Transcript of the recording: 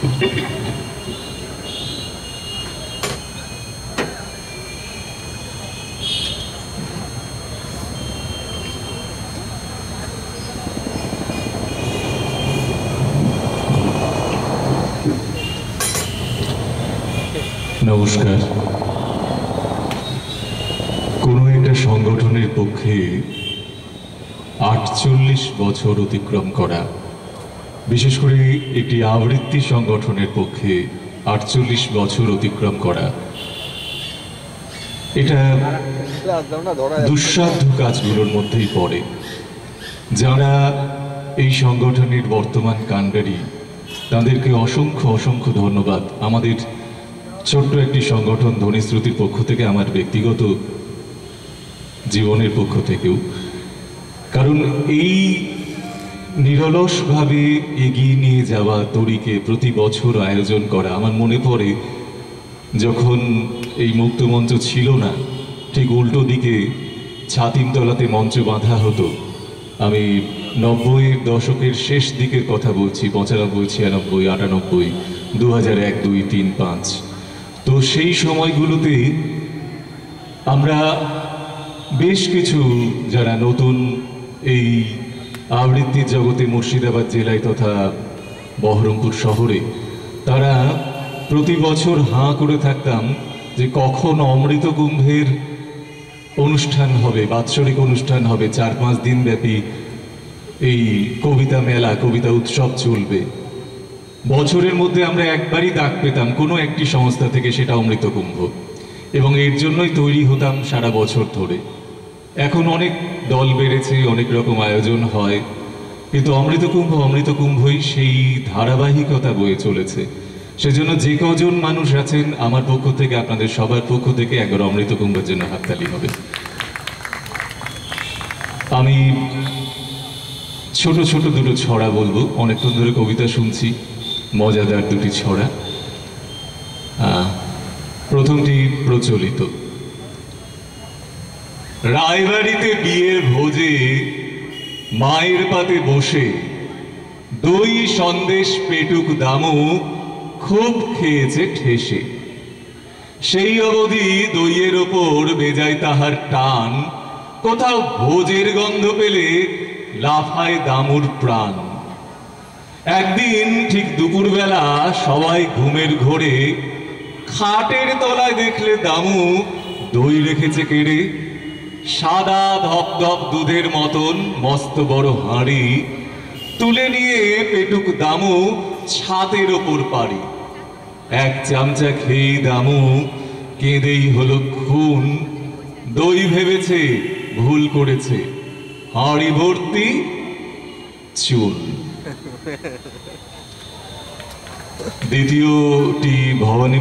নমস্কার। কোনো একটা সংগঠনের পক্ষে ৪৮ বছর অতিক্রম করা, বিশেষ করে একটি আবৃত্তি সংগঠনের পক্ষে ৪৮ বছর অতিক্রম করা, এটা দুঃসাধ্য কাজগুলোর মধ্যেই পড়ে। যারা এই সংগঠনের বর্তমান কাণ্ডারি, তাদেরকে অসংখ্য অসংখ্য ধন্যবাদ। আমাদের ছোট্ট একটি সংগঠন ধ্বনিশ্রুতির পক্ষ থেকে, আমার ব্যক্তিগত জীবনের পক্ষ থেকেও, কারণ এই নিরলসভাবে এগিয়ে নিয়ে যাওয়া তরিকে প্রতি বছর আয়োজন করা। আমার মনে পড়ে যখন এই মুক্তমঞ্চ ছিল না, ঠিক উল্টো দিকে ছাতিমতলাতে মঞ্চ বাঁধা হতো। আমি ৯০-এর দশকের শেষ দিকের কথা বলছি, ৯৫, ৯৬, ৯৮, ২০০১, ২, ৩, ৫। তো সেই সময়গুলোতে আমরা বেশ কিছু যারা নতুন এই আবৃত্তির জগতে মুর্শিদাবাদ জেলায় তথা বহরমপুর শহরে, তারা প্রতি বছর হাঁ করে থাকতাম যে কখন অমৃত কুম্ভের অনুষ্ঠান হবে, বাৎসরিক অনুষ্ঠান হবে, ৪-৫ দিন ব্যাপী এই কবিতা মেলা, কবিতা উৎসব চলবে। বছরের মধ্যে আমরা একবারই ডাক পেতাম কোনো একটি সংস্থা থেকে, সেটা অমৃত কুম্ভ, এবং এর জন্যই তৈরি হতাম সারা বছর ধরে। এখন অনেক দল বেড়েছে, অনেক রকম আয়োজন হয়, কিন্তু অমৃত কুম্ভই সেই ধারাবাহিকতা বয়ে চলেছে। সেজন্য যে কজন মানুষ আছেন, আমার পক্ষ থেকে, আপনাদের সবার পক্ষ থেকে একবার অমৃত কুম্ভের জন্য হাততালি হবে। আমি ছোট ছোট দুটো ছড়া বলবো। অনেকক্ষণ ধরে কবিতা শুনছি, মজাদার দুটি ছড়া। প্রথমটি প্রচলিত। রায়বাড়িতে বিয়ের ভোজে মায়ের পাতে বসে দই সন্দেশ পেটুক দামু খুব খেয়েছে ঠেসে। সেই অবধি দইয়ের ওপর বেজায় তাহার টান, কোথাও ভোজের গন্ধ পেলে লাফায় দামুর প্রাণ। একদিন ঠিক দুপুরবেলা সবাই ঘুমের ঘোরে খাটের তলায় দেখলে দামু দই রেখেছে কেড়ে। সাদা ধপধপ দুধের মতন মস্ত বড় হাঁড়ি, তুলে নিয়ে পেটুক দামু ছাদের ওপর পারি। এক চামচা খেয়ে দামু কেঁদেই হলো খুন। দই ভেবেছে ভুল করেছে, হাঁড়ি ভর্তি চুন। দ্বিতীয়টি ভবানী